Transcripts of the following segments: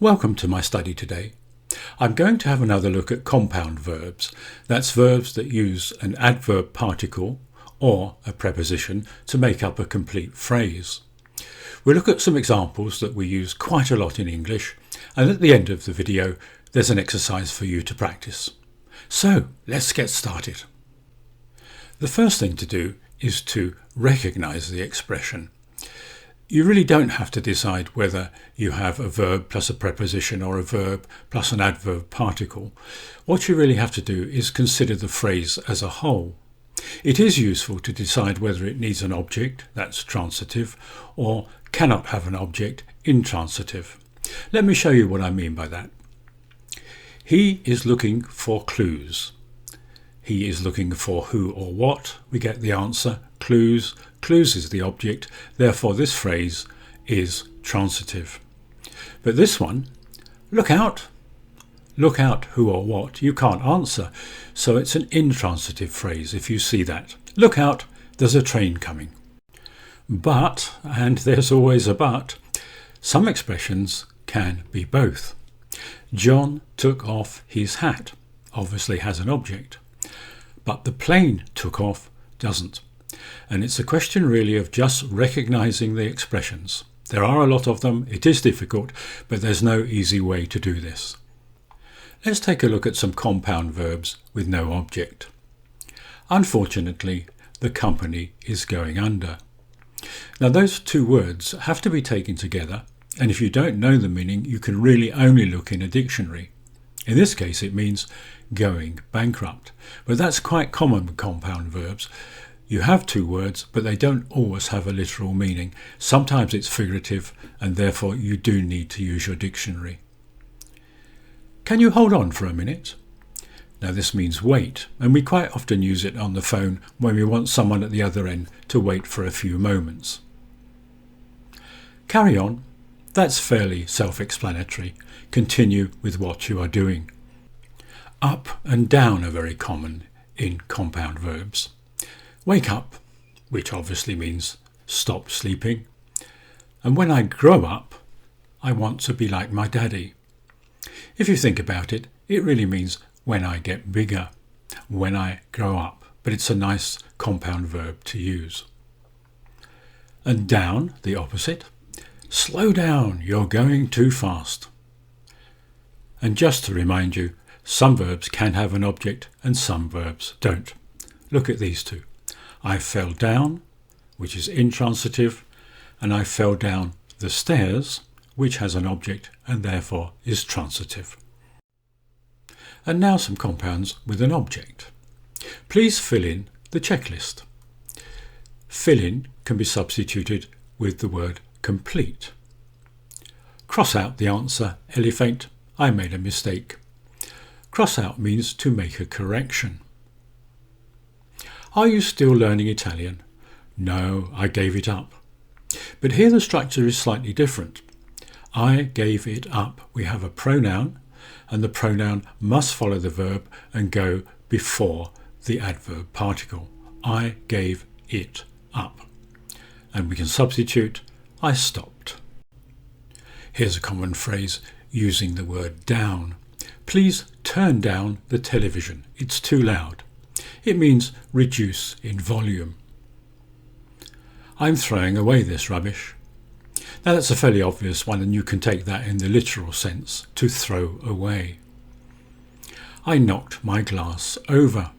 Welcome to my study today. I'm going to have another look at compound verbs. That's verbs that use an adverb particle or a preposition to make up a complete phrase. We'll look at some examples that we use quite a lot in English, and at the end of the video there's an exercise for you to practice. So let's get started. The first thing to do is to recognise the expression. You really don't have to decide whether you have a verb plus a preposition or a verb plus an adverb particle. What you really have to do is consider the phrase as a whole. It is useful to decide whether it needs an object, that's transitive, or cannot have an object, intransitive. Let me show you what I mean by that. He is looking for clues. He is looking for who or what. We get the answer, clues. Clues is the object, therefore this phrase is transitive. But this one, look out who or what, you can't answer, so it's an intransitive phrase if you see that. Look out, there's a train coming. But, and there's always a but, some expressions can be both. John took off his hat, obviously has an object, but the plane took off doesn't. And it's a question really of just recognising the expressions. There are a lot of them, it is difficult, but there's no easy way to do this. Let's take a look at some compound verbs with no object. Unfortunately, the company is going under. Now those two words have to be taken together, and if you don't know the meaning, you can really only look in a dictionary. In this case it means going bankrupt, but that's quite common with compound verbs. You have two words, but they don't always have a literal meaning. Sometimes it's figurative, and therefore you do need to use your dictionary. Can you hold on for a minute? Now this means wait, and we quite often use it on the phone when we want someone at the other end to wait for a few moments. Carry on. That's fairly self-explanatory. Continue with what you are doing. Up and down are very common in compound verbs. Wake up, which obviously means stop sleeping. And when I grow up, I want to be like my daddy. If you think about it, it really means when I get bigger, when I grow up. But it's a nice compound verb to use. And down, the opposite. Slow down, you're going too fast. And just to remind you, some verbs can have an object and some verbs don't. Look at these two. I fell down, which is intransitive, and I fell down the stairs, which has an object and therefore is transitive. And now some compounds with an object. Please fill in the checklist. Fill in can be substituted with the word complete. Cross out the answer, elephant, I made a mistake. Cross out means to make a correction. Are you still learning Italian? No, I gave it up. But here the structure is slightly different. I gave it up. We have a pronoun, and the pronoun must follow the verb and go before the adverb particle. I gave it up. And we can substitute, I stopped. Here's a common phrase using the word down. Please turn down the television. It's too loud. It means reduce in volume. I'm throwing away this rubbish. Now that's a fairly obvious one, and you can take that in the literal sense, to throw away. I knocked my glass over.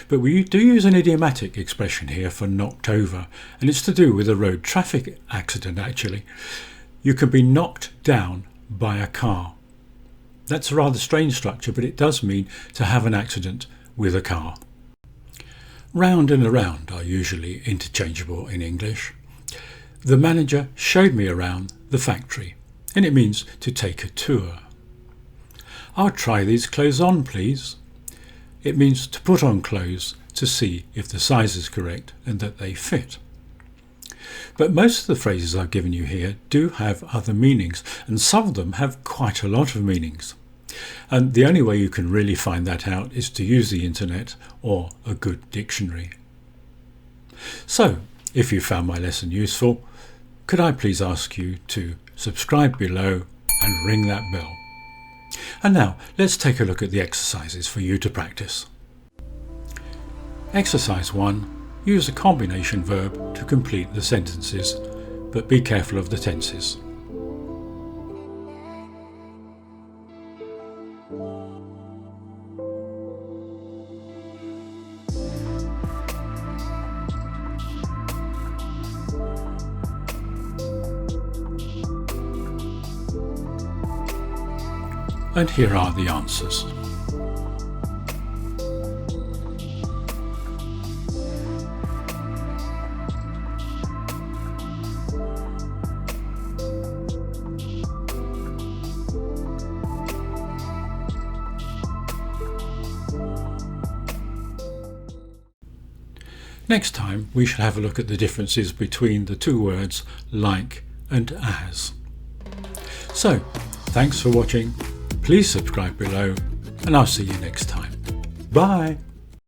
But we do use an idiomatic expression here for knocked over, and it's to do with a road traffic accident actually. You can be knocked down by a car. That's a rather strange structure, but it does mean to have an accident with a car. Round and around are usually interchangeable in English. The manager showed me around the factory, and it means to take a tour. I'll try these clothes on, please. It means to put on clothes to see if the size is correct and that they fit. But most of the phrases I've given you here do have other meanings, and some of them have quite a lot of meanings. And the only way you can really find that out is to use the internet or a good dictionary. So, if you found my lesson useful, could I please ask you to subscribe below and ring that bell. And now let's take a look at the exercises for you to practice. Exercise 1. Use a combination verb to complete the sentences, but be careful of the tenses. And here are the answers. Next time we shall have a look at the differences between the two words like and as. So, thanks for watching. Please subscribe below, and I'll see you next time. Bye!